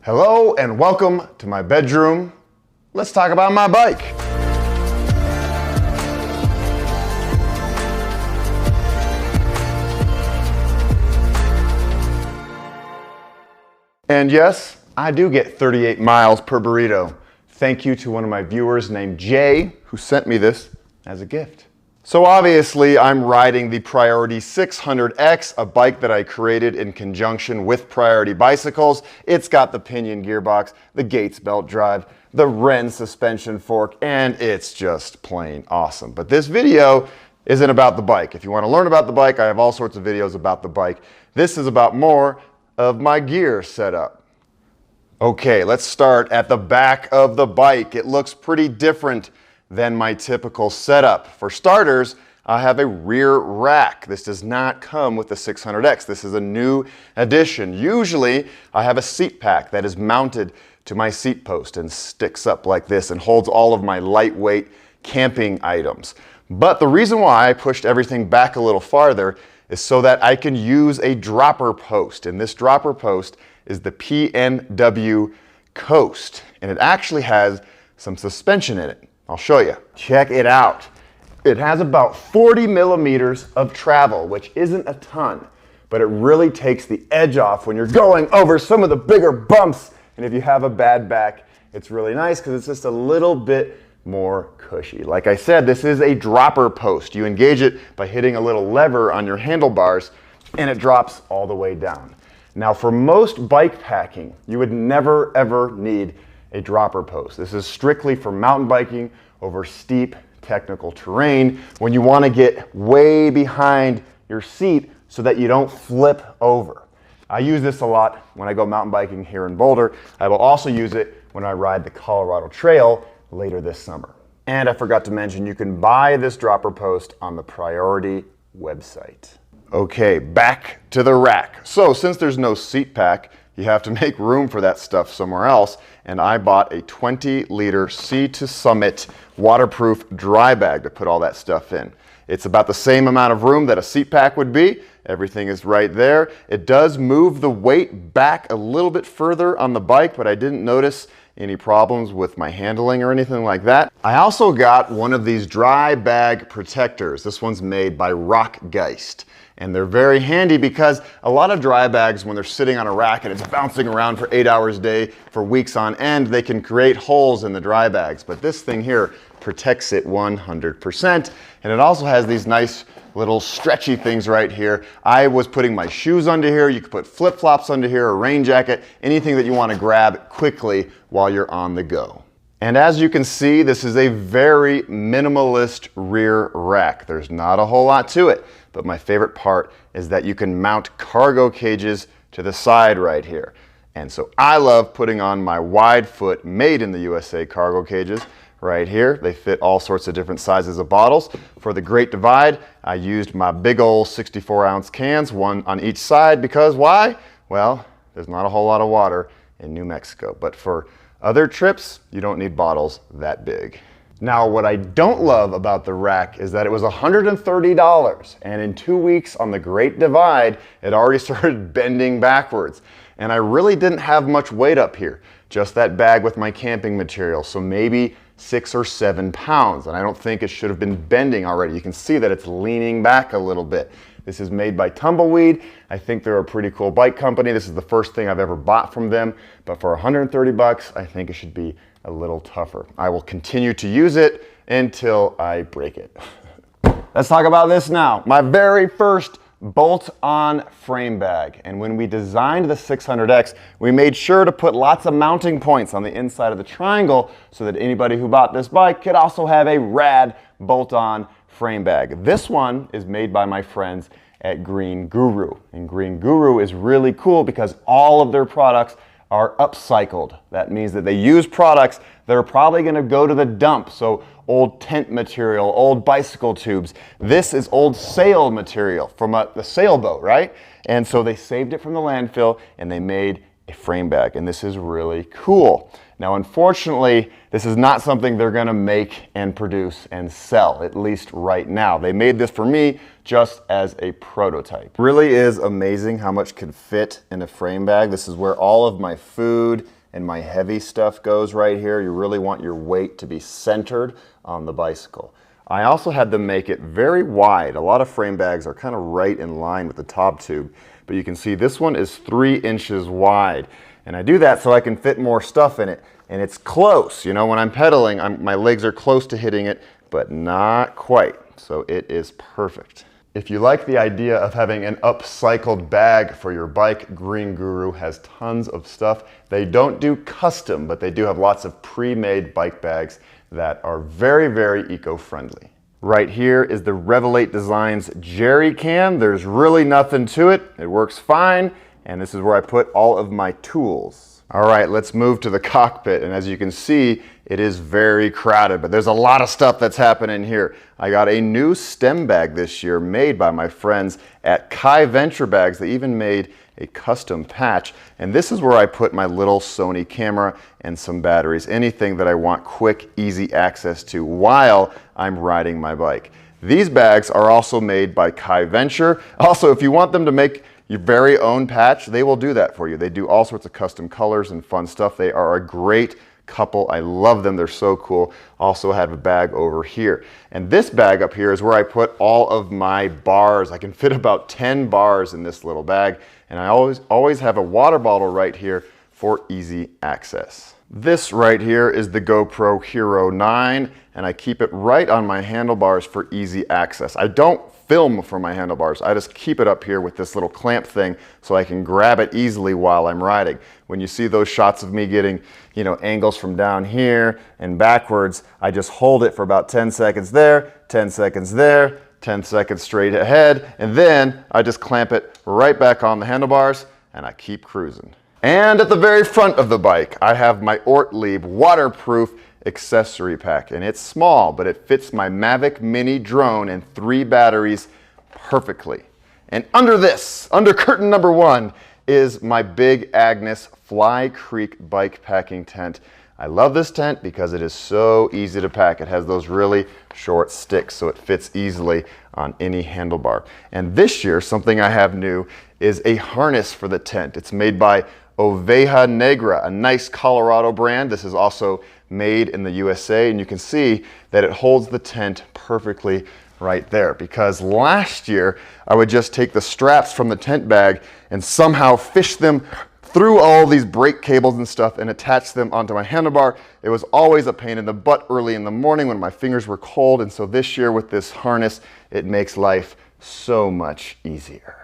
Hello and welcome to my bedroom. Let's talk about my bike. And yes, I do get 38 miles per burrito. Thank you to one of my viewers named Jay who sent me this as a gift. So obviously I'm riding the Priority 600X, a bike that I created in conjunction with Priority Bicycles. It's got the Pinion gearbox, the Gates belt drive, the Wren suspension fork, and it's just plain awesome. But this video isn't about the bike. If you want to learn about the bike, I have all sorts of videos about the bike. This is about more of my gear setup. Okay, let's start at the back of the bike. It looks pretty different than my typical setup. For starters, I have a rear rack. This does not come with the 600X. This is a new addition. Usually, I have a seat pack that is mounted to my seat post and sticks up like this and holds all of my lightweight camping items. But the reason why I pushed everything back a little farther is so that I can use a dropper post. And this dropper post is the PNW Coast. And it actually has some suspension in it. I'll show you. Check it out. It has about 40 millimeters of travel, which isn't a ton, but it really takes the edge off when you're going over some of the bigger bumps. And if you have a bad back, it's really nice because it's just a little bit more cushy. Like I said, this is a dropper post. You engage it by hitting a little lever on your handlebars and it drops all the way down. Now for most bike packing, you would never ever need a dropper post. This is strictly for mountain biking over steep technical terrain when you want to get way behind your seat so that you don't flip over. I use this a lot when I go mountain biking here in Boulder. I will also use it when I ride the Colorado Trail later this summer. And I forgot to mention, you can buy this dropper post on the Priority website. Okay, back to the rack. So since there's no seat pack, you have to make room for that stuff somewhere else. And I bought a 20-liter Sea to Summit waterproof dry bag to put all that stuff in. It's about the same amount of room that a seat pack would be. Everything is right there. It does move the weight back a little bit further on the bike, but I didn't notice any problems with my handling or anything like that. I also got one of these dry bag protectors. This one's made by Rockgeist. And they're very handy because a lot of dry bags, when they're sitting on a rack and it's bouncing around for 8 hours a day for weeks on end, they can create holes in the dry bags. But this thing here protects it 100%. And it also has these nice little stretchy things right here. I was putting my shoes under here. You could put flip-flops under here, a rain jacket, anything that you want to grab quickly while you're on the go. And as you can see, this is a very minimalist rear rack. There's not a whole lot to it, but my favorite part is that you can mount cargo cages to the side right here. And so I love putting on my wide foot made in the USA cargo cages right here. They fit all sorts of different sizes of bottles. For the Great Divide, I used my big old 64-ounce cans, one on each side, because why? Well, there's not a whole lot of water in New Mexico, but for other trips, you don't need bottles that big. Now, what I don't love about the rack is that it was $130, and in 2 weeks on the Great Divide, it already started bending backwards. And I really didn't have much weight up here, just that bag with my camping material, so maybe 6 or 7 pounds, and I don't think it should have been bending already. You can see that it's leaning back a little bit. This is made by Tumbleweed. I think they're a pretty cool bike company. This is the first thing I've ever bought from them, but for 130 bucks, I think it should be a little tougher. I will continue to use it until I break it. Let's talk about this now. My very first bolt-on frame bag. And when we designed the 600X, we made sure to put lots of mounting points on the inside of the triangle so that anybody who bought this bike could also have a rad bolt-on frame bag. This one is made by my friends at Green Guru. And Green Guru is really cool because all of their products are upcycled. That means that they use products that are probably going to go to the dump. So old tent material, old bicycle tubes. This is old sail material from the sailboat, right? And so they saved it from the landfill and they made a frame bag. And this is really cool. Now, unfortunately, this is not something they're going to make and produce and sell, at least right now. They made this for me just as a prototype. Really is amazing how much can fit in a frame bag. This is where all of my food and my heavy stuff goes right here. You really want your weight to be centered on the bicycle. I also had them make it very wide. A lot of frame bags are kind of right in line with the top tube, but you can see this one is 3 inches wide. And I do that so I can fit more stuff in it. And it's close, you know, when I'm pedaling, my legs are close to hitting it, but not quite. So it is perfect. If you like the idea of having an upcycled bag for your bike, Green Guru has tons of stuff. They don't do custom, but they do have lots of pre-made bike bags that are very, very eco-friendly. Right here is the Revelate Designs jerry can. There's really nothing to it. It works fine. And this is where I put all of my tools. All right, let's move to the cockpit. And as you can see, it is very crowded, but there's a lot of stuff that's happening here. I got a new stem bag this year made by my friends at Kai Venture Bags. They even made a custom patch. And this is where I put my little Sony camera and some batteries, anything that I want quick, easy access to while I'm riding my bike. These bags are also made by Kai Venture. Also, if you want them to make your very own patch, they will do that for you. They do all sorts of custom colors and fun stuff. They are a great couple. I love them. They're so cool. Also have a bag over here. And this bag up here is where I put all of my bars. I can fit about 10 bars in this little bag. And I always have a water bottle right here for easy access. This right here is the GoPro Hero 9, and I keep it right on my handlebars for easy access. I don't film from my handlebars. I just keep it up here with this little clamp thing so I can grab it easily while I'm riding. When you see those shots of me getting, you know, angles from down here and backwards, I just hold it for about 10 seconds there, 10 seconds there, 10 seconds straight ahead, and then I just clamp it right back on the handlebars and I keep cruising. And at the very front of the bike, I have my Ortlieb waterproof accessory pack, and it's small, but it fits my Mavic Mini drone and 3 batteries perfectly. And under this, under curtain number 1, is my Big Agnes Fly Creek bike packing tent. I love this tent because it is so easy to pack. It has those really short sticks, so it fits easily on any handlebar. And this year, something I have new is a harness for the tent. It's made by Oveja Negra, a nice Colorado brand. This is also made in the USA, and you can see that it holds the tent perfectly right there, because last year I would just take the straps from the tent bag and somehow fish them through all these brake cables and stuff and attach them onto my handlebar. It was always a pain in the butt early in the morning when my fingers were cold, and so this year with this harness, it makes life so much easier.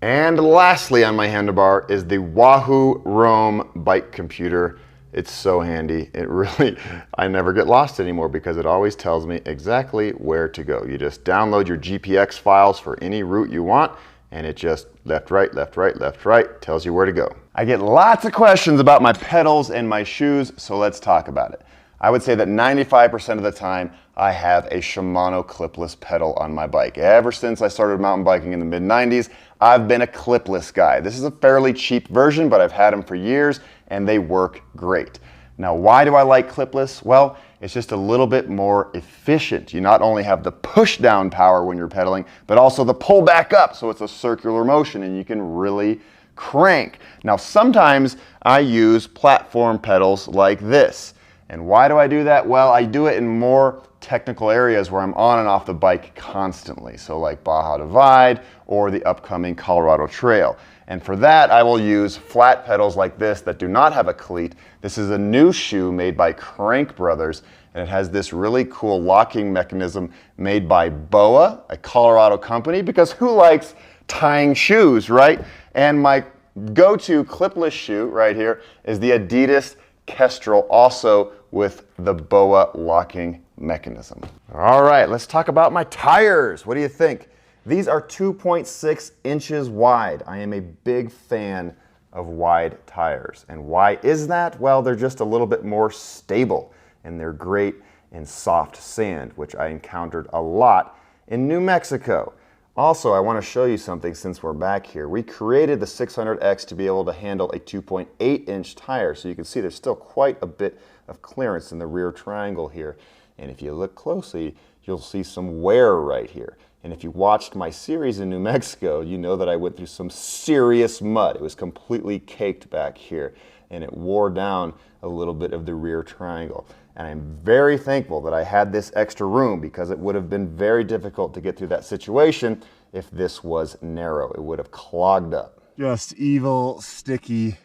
And lastly on my handlebar is the Wahoo Roam bike computer. It's so handy. It really, I never get lost anymore because it always tells me exactly where to go. You just download your GPX files for any route you want, and it just left, right, left, right, left, right, tells you where to go. I get lots of questions about my pedals and my shoes, so let's talk about it. I would say that 95% of the time I have a Shimano clipless pedal on my bike. Ever since I started mountain biking in the mid-90s, I've been a clipless guy. This is a fairly cheap version, but I've had them for years and they work great. Now, why do I like clipless? Well, it's just a little bit more efficient. You not only have the push down power when you're pedaling, but also the pull back up, so it's a circular motion and you can really crank. Now, sometimes I use platform pedals like this. And why do I do that? Well, I do it in more technical areas where I'm on and off the bike constantly. So like Baja Divide or the upcoming Colorado Trail. And for that, I will use flat pedals like this that do not have a cleat. This is a new shoe made by Crank Brothers, and it has this really cool locking mechanism made by BOA, a Colorado company, because who likes tying shoes, right? And my go-to clipless shoe right here is the Adidas Kestrel, also with the BOA locking mechanism. All right, let's talk about my tires. What do you think? These are 2.6 inches wide. I am a big fan of wide tires. And why is that? Well, they're just a little bit more stable, and they're great in soft sand, which I encountered a lot in New Mexico. Also, I want to show you something since we're back here. We created the 600X to be able to handle a 2.8 inch tire. So you can see there's still quite a bit of clearance in the rear triangle here. And if you look closely, you'll see some wear right here. And if you watched my series in New Mexico, you know that I went through some serious mud. It was completely caked back here, and it wore down a little bit of the rear triangle. And I'm very thankful that I had this extra room, because it would have been very difficult to get through that situation if this was narrow. It would have clogged up. Just evil, sticky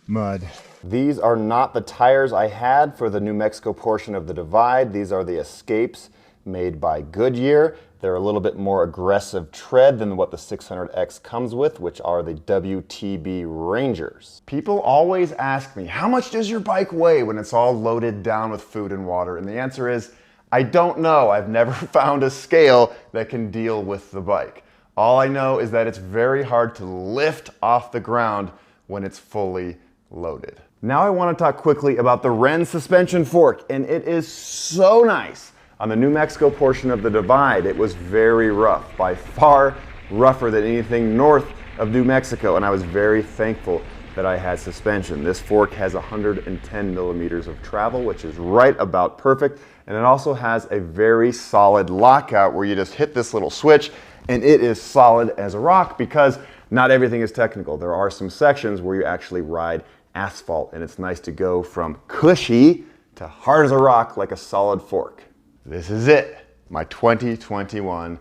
mud. These are not the tires I had for the New Mexico portion of the Divide. These are the Escapes made by Goodyear. They're a little bit more aggressive tread than what the 600X comes with, which are the WTB Rangers. People always ask me, how much does your bike weigh when it's all loaded down with food and water? And the answer is, I don't know. I've never found a scale that can deal with the bike. All I know is that it's very hard to lift off the ground when it's fully loaded. Now I want to talk quickly about the Wren suspension fork, and it is so nice. On the New Mexico portion of the Divide, it was very rough, by far rougher than anything north of New Mexico, and I was very thankful that I had suspension. This fork has 110 millimeters of travel, which is right about perfect, and it also has a very solid lockout where you just hit this little switch and it is solid as a rock, because not everything is technical. There are some sections where you actually ride asphalt, and it's nice to go from cushy to hard as a rock like a solid fork. This is it, my 2021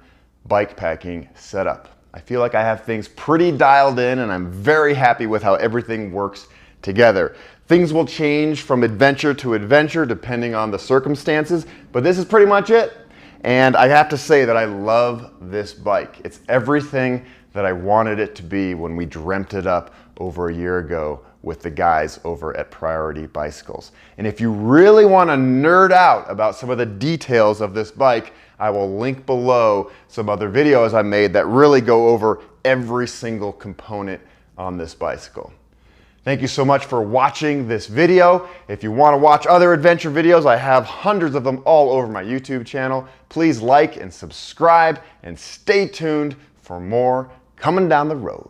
bikepacking setup. I feel like I have things pretty dialed in, and I'm very happy with how everything works together. Things will change from adventure to adventure depending on the circumstances, but this is pretty much it. And I have to say that I love this bike. It's everything that I wanted it to be when we dreamt it up over a year ago with the guys over at Priority Bicycles. And if you really want to nerd out about some of the details of this bike, I will link below some other videos I made that really go over every single component on this bicycle. Thank you so much for watching this video. If you want to watch other adventure videos, I have hundreds of them all over my YouTube channel. Please like and subscribe, and stay tuned for more coming down the road.